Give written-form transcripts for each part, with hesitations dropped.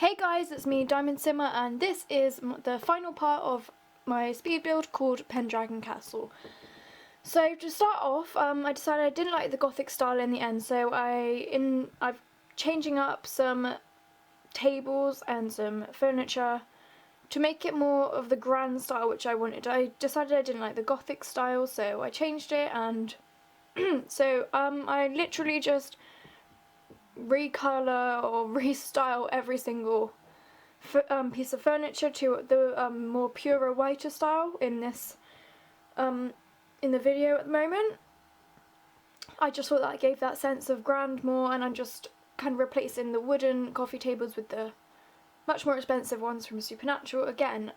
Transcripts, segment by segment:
Hey guys, it's me, Diamond Simmer, and this is the final part of my speed build called Pendragon Castle. So to start off, I decided I didn't like the Gothic style in the end, so I'm changing up some tables and some furniture to make it more of the grand style which I wanted. I decided I didn't like the Gothic style, so I changed it, and so I literally just recolor or restyle every single piece of furniture to the more purer, whiter style in this in the video at the moment. I just thought that gave that sense of grand more, and I'm just kind of replacing the wooden coffee tables with the much more expensive ones from Supernatural again.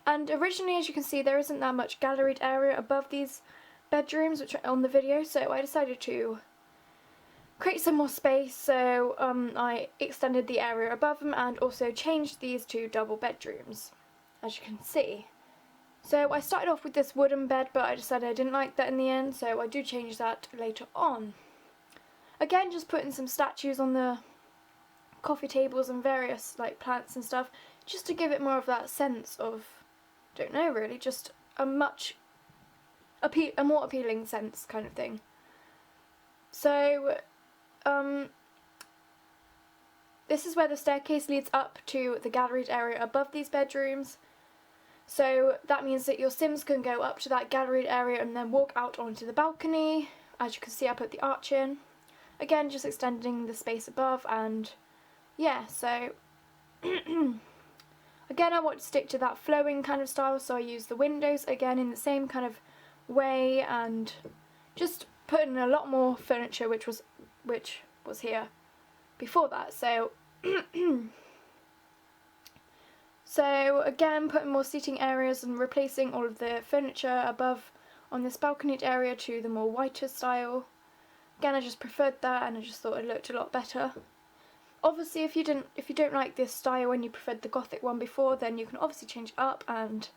And originally, as you can see, there isn't that much galleried area above these bedrooms which are on the video, so I decided to create some more space, so I extended the area above them and also changed these to double bedrooms, as you can see. So I started off with this wooden bed, but I decided I didn't like that in the end, so I do change that later on. Again, just putting some statues on the coffee tables and various like plants and stuff, just to give it more of that sense of, don't know really, just a more appealing sense kind of thing. So this is where the staircase leads up to the galleried area above these bedrooms. So that means that your Sims can go up to that galleried area and then walk out onto the balcony, as you can see I put the arch in. Again, just extending the space above, and yeah, so again I want to stick to that flowing kind of style, so I use the windows again in the same kind of way, and just put in a lot more furniture which was here before that. So so again, putting more seating areas and replacing all of the furniture above on this balconied area to the more whiter style. Again, I just preferred that, and I just thought it looked a lot better. Obviously, if you don't like this style and you preferred the Gothic one before, then you can obviously change it up, and it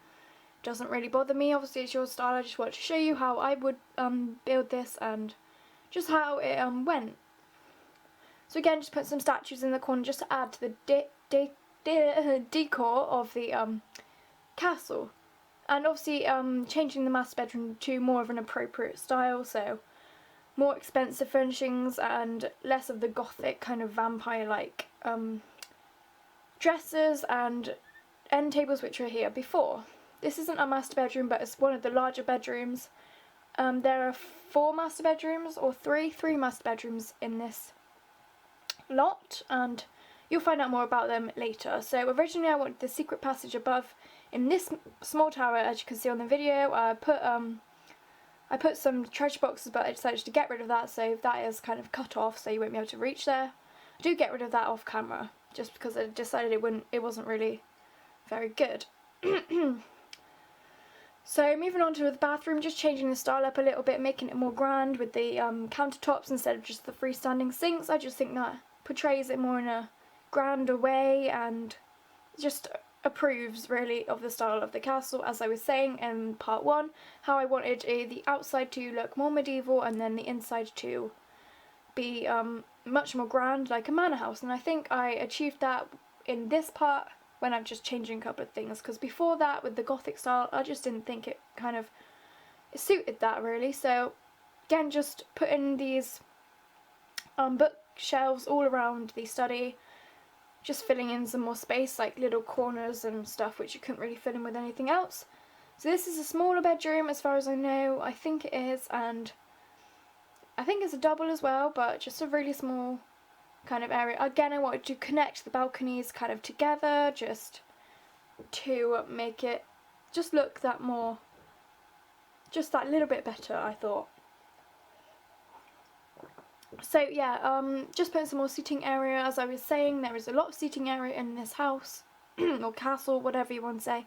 doesn't really bother me. Obviously, it's your style. I just want to show you how I would build this and just how it went. So again, just put some statues in the corner just to add to the decor of the castle. And obviously changing the master bedroom to more of an appropriate style, so more expensive furnishings and less of the Gothic kind of vampire-like dressers and end tables which were here before. This isn't a master bedroom, but it's one of the larger bedrooms. There are four master bedrooms, or three master bedrooms in this lot, and you'll find out more about them later. So originally I wanted the secret passage above in this small tower, as you can see on the video. I put some treasure boxes, but I decided to get rid of that, so that is kind of cut off, so you won't be able to reach there. I do get rid of that off camera, just because I decided it wasn't really very good. So moving on to the bathroom, just changing the style up a little bit, making it more grand with the countertops instead of just the freestanding sinks. I just think that portrays it more in a grander way and just approves really of the style of the castle, as I was saying in part 1, how I wanted the outside to look more medieval and then the inside to be much more grand, like a manor house, and I think I achieved that in this part when I'm just changing a couple of things, because before that with the Gothic style I just didn't think it suited that really. So again, just putting these bookshelves all around the study, just filling in some more space, like little corners and stuff which you couldn't really fill in with anything else. So this is a smaller bedroom as far as I know, I think it is, and I think it's a double as well, but just a really small kind of area. Again, I wanted to connect the balconies kind of together, just to make it just look that little bit better, I thought. So yeah, just putting some more seating area. As I was saying, there is a lot of seating area in this house, or castle, whatever you want to say.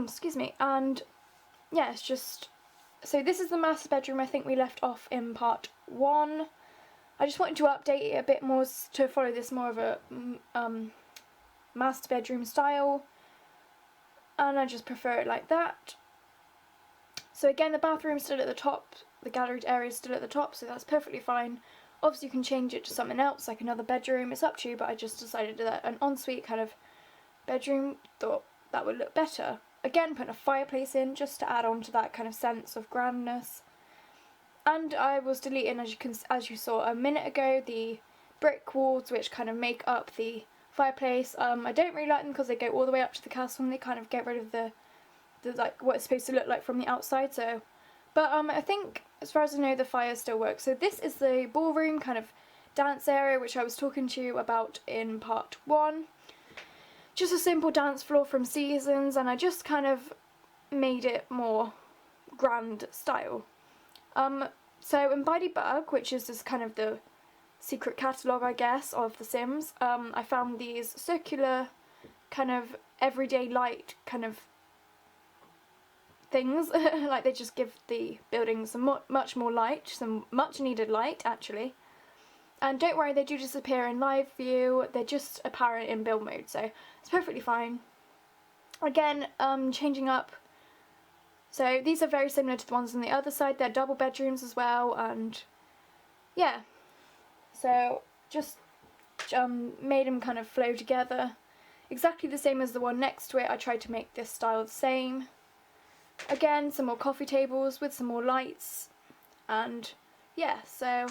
Excuse me. And yeah, it's just, so this is the master bedroom I think we left off in part 1. I just wanted to update it a bit more to follow this more of a master bedroom style, and I just prefer it like that. So again, the bathroom's still at the top, the galleried area is still at the top, so that's perfectly fine. Obviously you can change it to something else, like another bedroom, it's up to you, but I just decided that an ensuite kind of bedroom, thought that would look better. Again, putting a fireplace in just to add on to that kind of sense of grandness. And I was deleting, as you saw a minute ago, the brick walls which kind of make up the fireplace. I don't really like them because they go all the way up to the castle and they kind of get rid of the like what it's supposed to look like from the outside. So, but I think as far as I know the fire still works. So this is the ballroom kind of dance area which I was talking to you about in part 1. Just a simple dance floor from Seasons, and I just kind of made it more grand style. So in Bug, which is just kind of the secret catalogue, I guess, of The Sims, I found these circular kind of everyday light kind of things. Like they just give the buildings some much more light, some much needed light actually. And don't worry, they do disappear in live view, they're just apparent in build mode, so it's perfectly fine. Again, changing up. So these are very similar to the ones on the other side. They're double bedrooms as well, and yeah. So just made them kind of flow together. Exactly the same as the one next to it. I tried to make this style the same. Again, some more coffee tables with some more lights, and yeah, so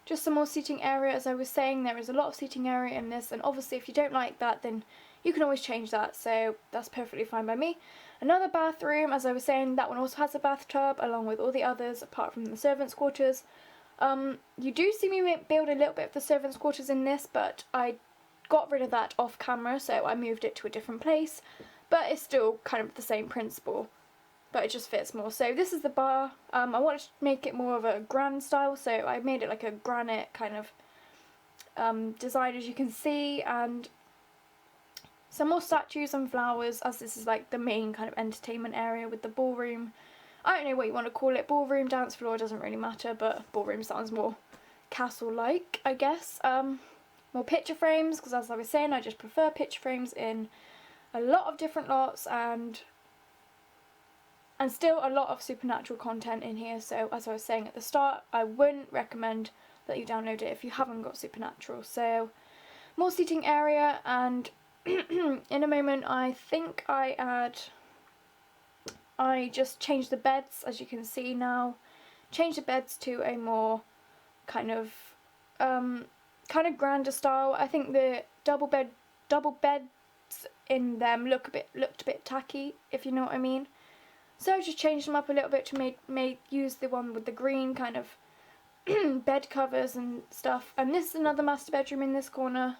just some more seating area. As I was saying, there is a lot of seating area in this, and obviously if you don't like that, then you can always change that, so that's perfectly fine by me. Another bathroom, as I was saying, that one also has a bathtub along with all the others apart from the servants' quarters. You do see me build a little bit of the servants' quarters in this, but I got rid of that off camera, so I moved it to a different place, but it's still kind of the same principle, but it just fits more. So this is the bar. I wanted to make it more of a grand style, so I made it like a granite kind of design, as you can see, and some more statues and flowers, as this is like the main kind of entertainment area with the ballroom. I don't know what you want to call it, ballroom, dance floor, doesn't really matter, but ballroom sounds more castle-like, I guess. More picture frames, because as I was saying, I just prefer picture frames in a lot of different lots, and still a lot of supernatural content in here. So as I was saying at the start, I wouldn't recommend that you download it if you haven't got supernatural. So more seating area, and in a moment I think I just changed the beds, as you can see now. Changed the beds to a more kind of grander style. I think the double beds in them looked a bit tacky, if you know what I mean. So I just changed them up a little bit to use the one with the green kind of bed covers and stuff. And this is another master bedroom in this corner.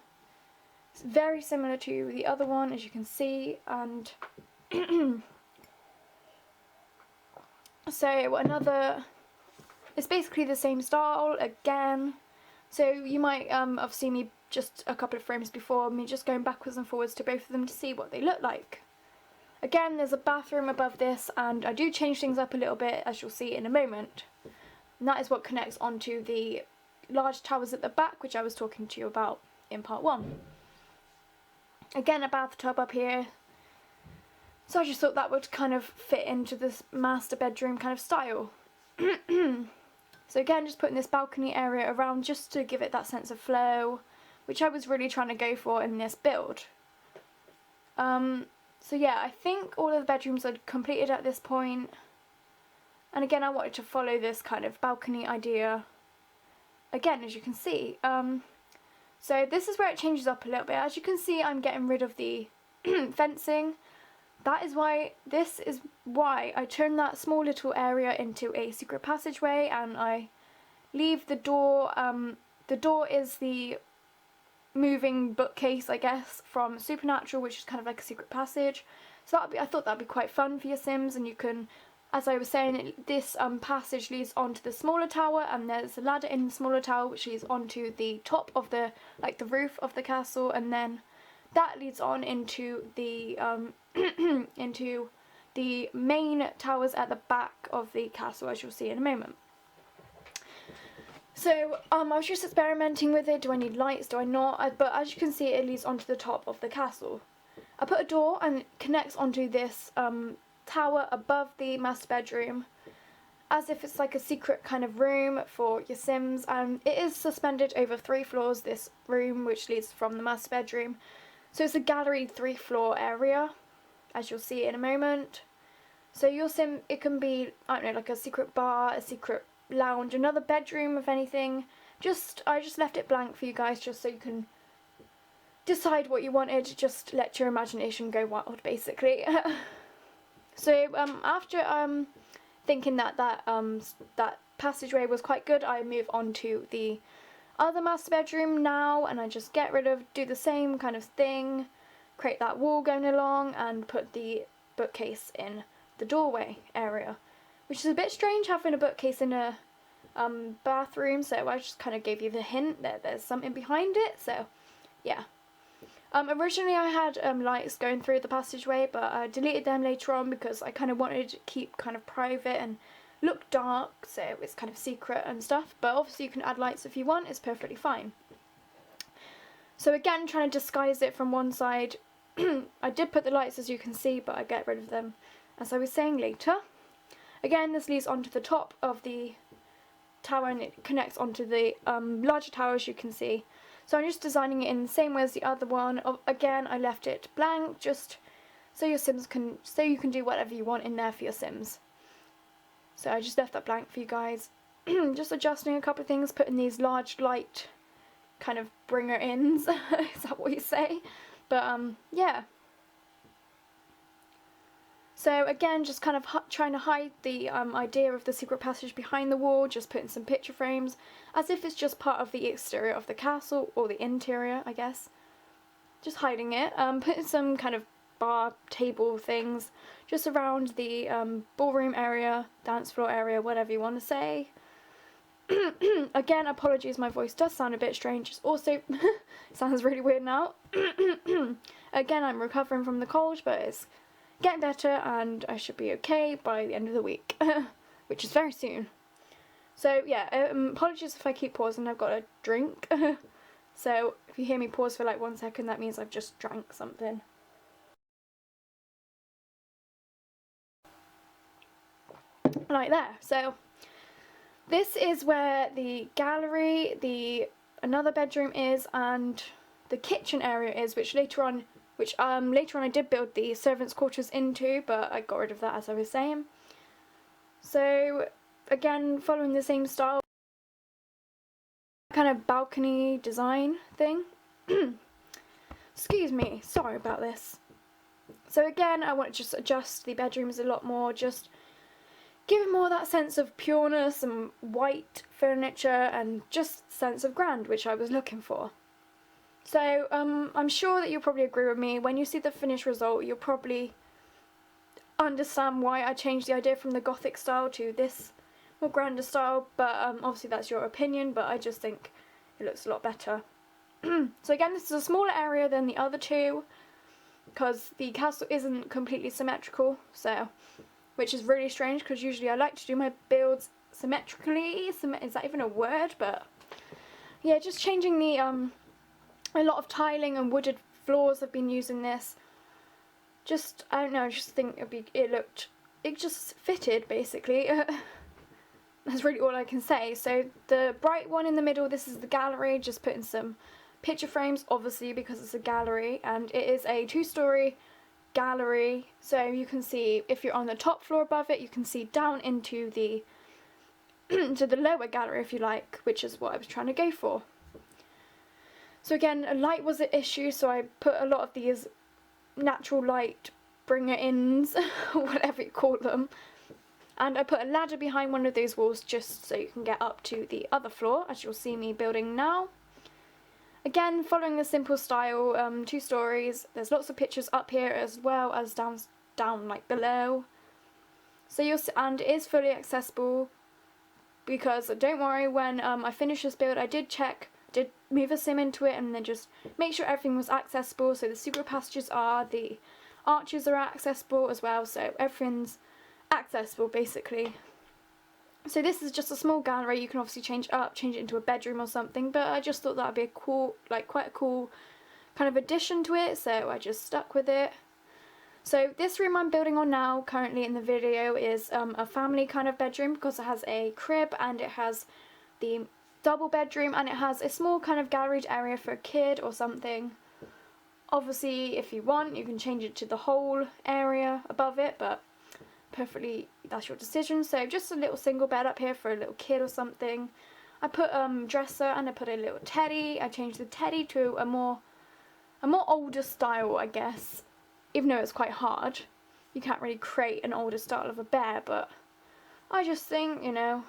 It's very similar to the other one, as you can see, and so it's basically the same style again. So you might have seen me just a couple of frames before, me just going backwards and forwards to both of them to see what they look like. Again, there's a bathroom above this, and I do change things up a little bit, as you'll see in a moment. And that is what connects onto the large towers at the back, which I was talking to you about in part 1. Again, a bathtub up here. So I just thought that would kind of fit into this master bedroom kind of style. So again, just putting this balcony area around just to give it that sense of flow, which I was really trying to go for in this build. So yeah, I think all of the bedrooms are completed at this point. And again, I wanted to follow this kind of balcony idea. Again, as you can see. So this is where it changes up a little bit. As you can see, I'm getting rid of the fencing. This is why I turned that small little area into a secret passageway, and I leave the door. The door is the moving bookcase, I guess, from Supernatural, which is kind of like a secret passage. So I thought that'd be quite fun for your Sims, and you can, as I was saying, this passage leads onto the smaller tower, and there's a ladder in the smaller tower which leads onto the top of the roof of the castle, and then that leads on into the into the main towers at the back of the castle, as you'll see in a moment. So I was just experimenting with it. Do I need lights? Do I not? But as you can see, it leads onto the top of the castle. I put a door and it connects onto this tower above the master bedroom. as if it's like a secret kind of room for your Sims, and it is suspended over 3 floors, this room, which leads from the master bedroom. So it's a gallery 3-floor area, as you'll see in a moment. So your Sim, it can be, I don't know, like a secret bar, a secret lounge, another bedroom, if anything. I just left it blank for you guys, just so you can decide what you wanted. Just let your imagination go wild, basically. So after thinking that that passageway was quite good, I move on to the other master bedroom now, and I just do the same kind of thing, create that wall going along, and put the bookcase in the doorway area, which is a bit strange having a bookcase in a bathroom, so I just kind of gave you the hint that there's something behind it. So yeah, originally I had lights going through the passageway, but I deleted them later on because I kind of wanted to keep kind of private and look dark, so it's kind of secret and stuff. But obviously you can add lights if you want, it's perfectly fine. So again, trying to disguise it from one side, I did put the lights, as you can see, but I get rid of them as I was saying later. Again, this leads onto the top of the tower, and it connects onto the larger tower, as you can see. So I'm just designing it in the same way as the other one. Again, I left it blank, just so you can do whatever you want in there for your Sims. So I just left that blank for you guys. Just adjusting a couple of things, putting these large light kind of bringer-ins, is that what you say? But yeah. So again, just kind of trying to hide the idea of the secret passage behind the wall, just putting some picture frames, as if it's just part of the exterior of the castle, or the interior, I guess. Just hiding it, putting some kind of bar table things just around the ballroom area, dance floor area, whatever you want to say. Again, apologies, my voice does sound a bit strange. It's also sounds really weird now. Again, I'm recovering from the cold, but it's getting better and I should be okay by the end of the week, which is very soon. So yeah, apologies if I keep pausing, I've got a drink. So if you hear me pause for like 1 second, that means I've just drank something. Like there. So this is where the gallery, another bedroom is, and the kitchen area is, which later on I did build the servants' quarters into, but I got rid of that, as I was saying. So again, following the same style, kind of balcony design thing. Excuse me, sorry about this. So again, I want to just adjust the bedrooms a lot more, just giving more that sense of pureness and white furniture and just sense of grand, which I was looking for. So I'm sure that you'll probably agree with me. When you see the finished result, you'll probably understand why I changed the idea from the Gothic style to this more grander style, but obviously that's your opinion, but I just think it looks a lot better. So again, this is a smaller area than the other two, because the castle isn't completely symmetrical, so, which is really strange, because usually I like to do my builds symmetrically. Is that even a word? But yeah, just changing the a lot of tiling and wooded floors have been used in this. Just, I don't know, I just think it just fitted, basically. That's really all I can say. So the bright one in the middle, this is the gallery, just putting some picture frames, obviously, because it's a gallery, and it is a 2-story gallery, so you can see, if you're on the top floor above it, you can see down into the to the lower gallery, if you like, which is what I was trying to go for. So again, light was an issue, so I put a lot of these natural light bringer-ins, whatever you call them, and I put a ladder behind one of those walls just so you can get up to the other floor, as you'll see me building now. Again, following the simple style, 2 stories. There's lots of pictures up here as well as down like below. So and it is fully accessible, because don't worry, when I finish this build, I did move a sim into it and then just make sure everything was accessible. So the secret passages are, the arches are accessible as well, so everything's accessible basically. So this is just a small gallery. You can obviously change it into a bedroom or something, but I just thought that would be a cool, quite a cool kind of addition to it, so I just stuck with it. So this room I'm building on now, currently in the video, is a family kind of bedroom because it has a crib and it has the double bedroom and it has a small kind of galleried area for a kid or something. Obviously, if you want, you can change it to the whole area above it, but perfectly, that's your decision. So just a little single bed up here for a little kid or something. I put dresser and I put a little teddy. I changed the teddy to a more older style, I guess. Even though it's quite hard, you can't really create an older style of a bear, but I just think, you know,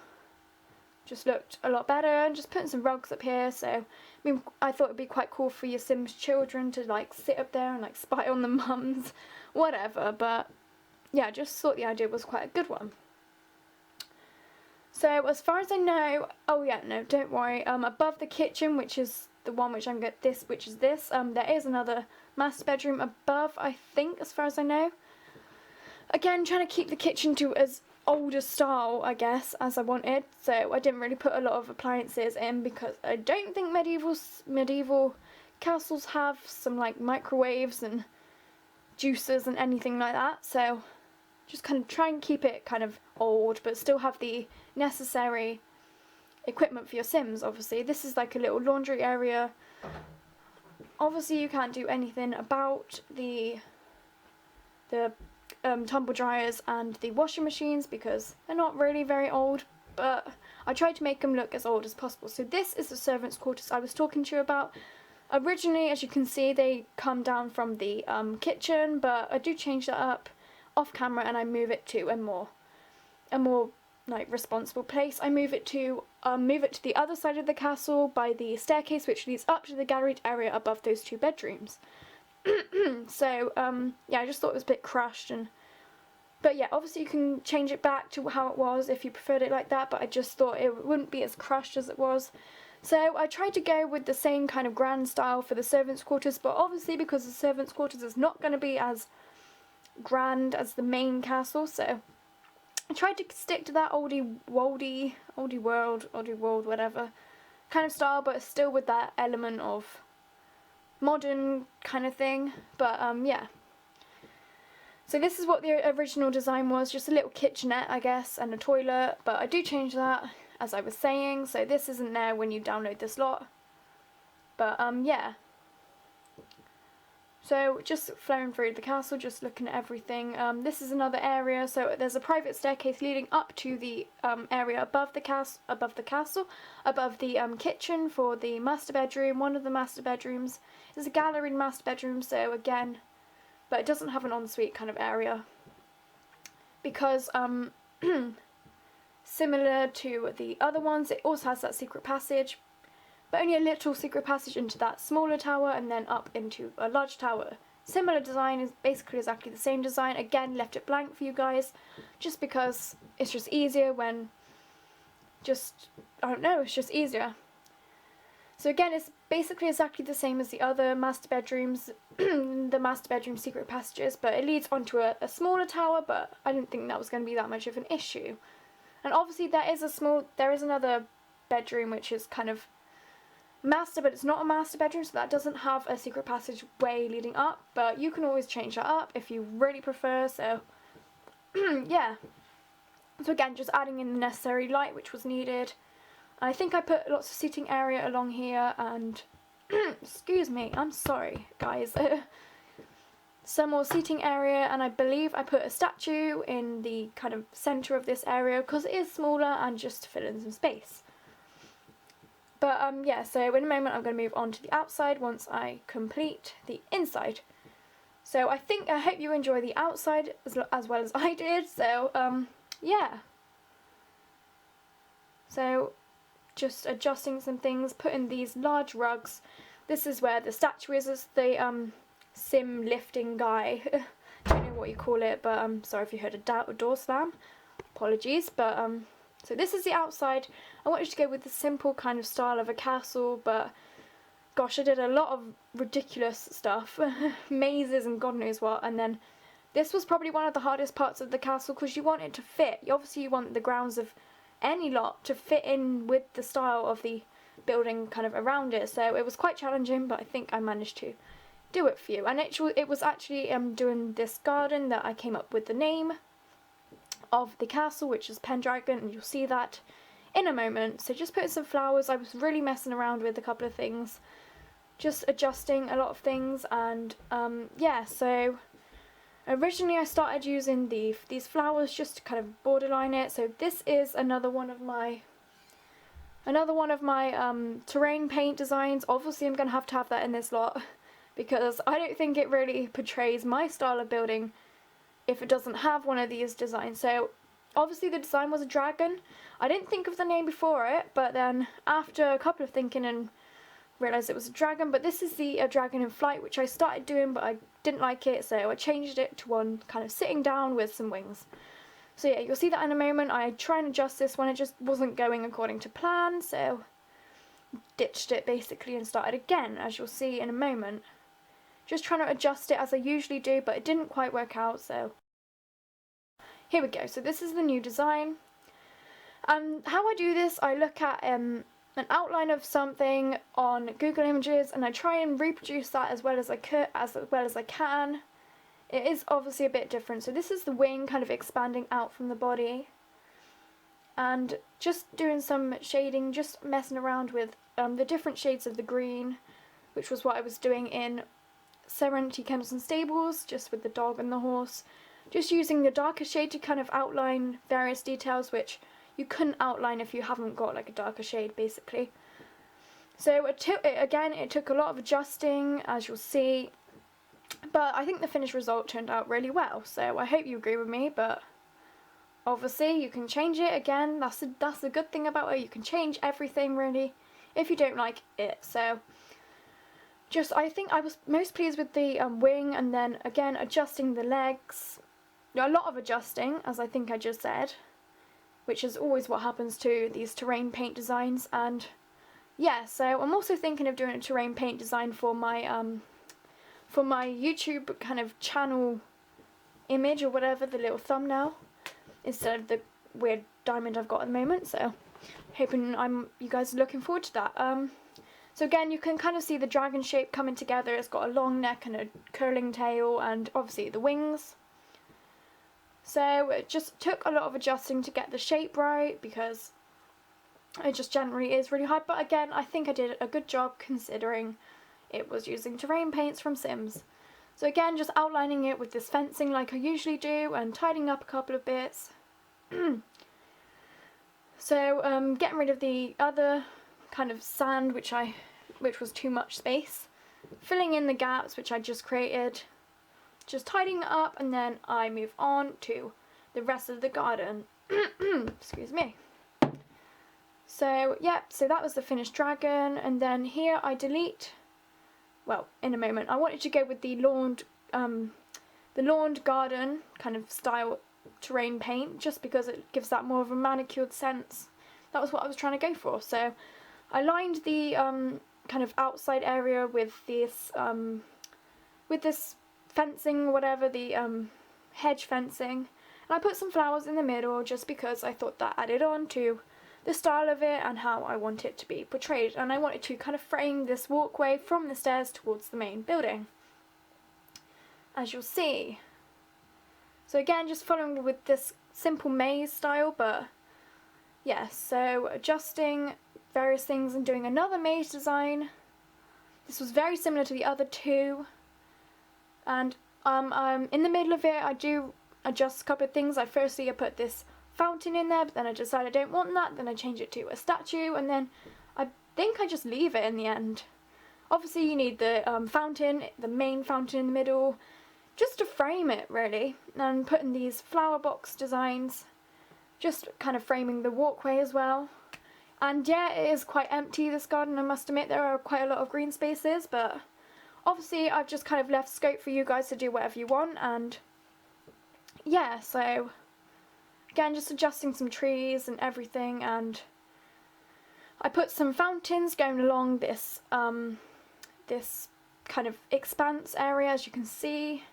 just looked a lot better. And just putting some rugs up here, so I mean, I thought it'd be quite cool for your Sims children to like sit up there and like spy on the mums, whatever, but yeah, I just thought the idea was quite a good one. So as far as I know, oh yeah, no, don't worry, above the kitchen, which is the one which I'm got this, which is this, there is another master bedroom above, I think, as far as I know. Again, trying to keep the kitchen to as older style, I guess, as I wanted, so I didn't really put a lot of appliances in because I don't think medieval castles have some like microwaves and juicers and anything like that, so just kind of try and keep it kind of old but still have the necessary equipment for your Sims. Obviously this is like a little laundry area. Obviously you can't do anything about the tumble dryers and the washing machines because they're not really very old, but I tried to make them look as old as possible. So this is the servants' quarters I was talking to you about. Originally, as you can see, they come down from the kitchen, but I do change that up off camera and I move it to a more like responsible place. I move it to the other side of the castle by the staircase which leads up to the galleried area above those two bedrooms. So yeah, I just thought it was a bit crushed, but yeah, obviously you can change it back to how it was if you preferred it like that, but I just thought it wouldn't be as crushed as it was. So I tried to go with the same kind of grand style for the servants' quarters, but obviously because the servants' quarters is not going to be as grand as the main castle, so I tried to stick to that oldie world, whatever kind of style, but still with that element of modern kind of thing. But yeah. So this is what the original design was, just a little kitchenette, I guess, and a toilet, but I do change that, as I was saying, so this isn't there when you download this lot. But yeah. So just flowing through the castle, just looking at everything. This is another area, so there's a private staircase leading up to the area above the castle, above the kitchen for the master bedroom. One of the master bedrooms is a galleried master bedroom, so again, but it doesn't have an ensuite kind of area because similar to the other ones, it also has that secret passage, but only a little secret passage into that smaller tower and then up into a large tower. Similar design, is basically exactly the same design. Again, left it blank for you guys just because it's just easier when I don't know, it's just easier. So again, it's basically exactly the same as the other master bedrooms, the master bedroom secret passages, but it leads onto a smaller tower, but I didn't think that was going to be that much of an issue. And obviously there is another bedroom which is kind of master, but it's not a master bedroom, so that doesn't have a secret passageway leading up, but you can always change that up if you really prefer, so yeah. So again, just adding in the necessary light which was needed. I think I put lots of seating area along here and excuse me, I'm sorry guys. Some more seating area, and I believe I put a statue in the kind of centre of this area because it is smaller and just to fill in some space. But yeah, so in a moment I'm going to move on to the outside once I complete the inside. So I hope you enjoy the outside as well as I did, so yeah. So just adjusting some things, putting these large rugs. This is where the statue is the sim lifting guy. Don't know what you call it, but sorry if you heard a door slam. Apologies, but so this is the outside. I wanted to go with the simple kind of style of a castle, but gosh, I did a lot of ridiculous stuff, mazes and God knows what, and then this was probably one of the hardest parts of the castle because you want it to fit. Obviously you want the grounds of any lot to fit in with the style of the building kind of around it, so it was quite challenging, but I think I managed to do it for you. And it was actually doing this garden that I came up with the name of the castle, which is Pendragon, and you'll see that in a moment. So just putting some flowers. I was really messing around with a couple of things, just adjusting a lot of things, and yeah, so originally I started using these flowers just to kind of borderline it. So this is another one of my terrain paint designs. Obviously I'm going to have that in this lot because I don't think it really portrays my style of building if it doesn't have one of these designs. So obviously the design was a dragon. I didn't think of the name before it, but then after a couple of thinking and realised it was a dragon. But this is the dragon in flight, which I started doing but I didn't like it, so I changed it to one kind of sitting down with some wings. So yeah, you'll see that in a moment. I try and adjust this one, it just wasn't going according to plan, so ditched it basically and started again, as you'll see in a moment. Just trying to adjust it as I usually do, but it didn't quite work out, so here we go. So this is the new design. How I do this, I look at an outline of something on Google Images and I try and reproduce that as well as I can. It is obviously a bit different. So this is the wing kind of expanding out from the body, and just doing some shading, just messing around with the different shades of the green, which was what I was doing in Serenity Kennels and Stables, just with the dog and the horse. Just using the darker shade to kind of outline various details which you couldn't outline if you haven't got like a darker shade basically. So it took a lot of adjusting, as you'll see, but I think the finished result turned out really well, so I hope you agree with me. But obviously you can change it again. That's the good thing about it, you can change everything really if you don't like it. So I think I was most pleased with the wing, and then again adjusting the legs. A lot of adjusting, as I think I just said, which is always what happens to these terrain paint designs. And yeah, so I'm also thinking of doing a terrain paint design for my YouTube kind of channel image or whatever, the little thumbnail, instead of the weird diamond I've got at the moment. So hoping you guys are looking forward to that. So again, you can kind of see the dragon shape coming together. It's got a long neck and a curling tail, and obviously the wings. So it just took a lot of adjusting to get the shape right, because it just generally is really hard. But again, I think I did a good job considering it was using terrain paints from Sims. So again, just outlining it with this fencing like I usually do, and tidying up a couple of bits. So getting rid of the other kind of sand which was too much space, filling in the gaps which I just created, just tidying it up, and then I move on to the rest of the garden. Excuse me. So yeah, so that was the finished dragon, and then here I delete, well, in a moment, I wanted to go with the lawned garden kind of style terrain paint, just because it gives that more of a manicured sense. That was what I was trying to go for. So I lined the kind of outside area with this fencing, whatever, the hedge fencing, and I put some flowers in the middle just because I thought that added on to the style of it and how I want it to be portrayed, and I wanted to kind of frame this walkway from the stairs towards the main building, as you'll see. So again, just following with this simple maze style, but yeah, so adjusting various things and doing another maze design. This was very similar to the other two, and in the middle of it I do adjust a couple of things. I put this fountain in there, but then I decided I don't want that, then I change it to a statue, and then I think I just leave it in the end. Obviously you need the fountain, the main fountain in the middle, just to frame it really, and putting these flower box designs, just kind of framing the walkway as well. And yeah, it is quite empty, this garden, I must admit. There are quite a lot of green spaces, but obviously I've just kind of left scope for you guys to do whatever you want. And yeah, so again, just adjusting some trees and everything, and I put some fountains going along this this kind of expanse area, as you can see,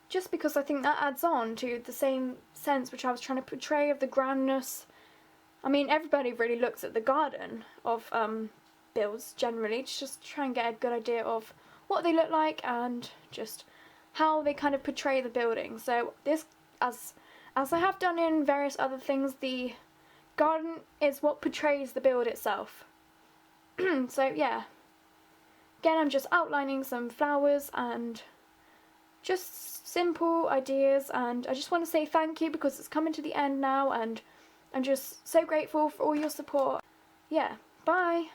just because I think that adds on to the same sense which I was trying to portray of the grandness. I mean, everybody really looks at the garden of builds generally to just try and get a good idea of what they look like and just how they kind of portray the building. So this, as I have done in various other things, the garden is what portrays the build itself. So yeah, again I'm just outlining some flowers and just simple ideas, and I just want to say thank you because it's coming to the end now and I'm just so grateful for all your support. Yeah, bye!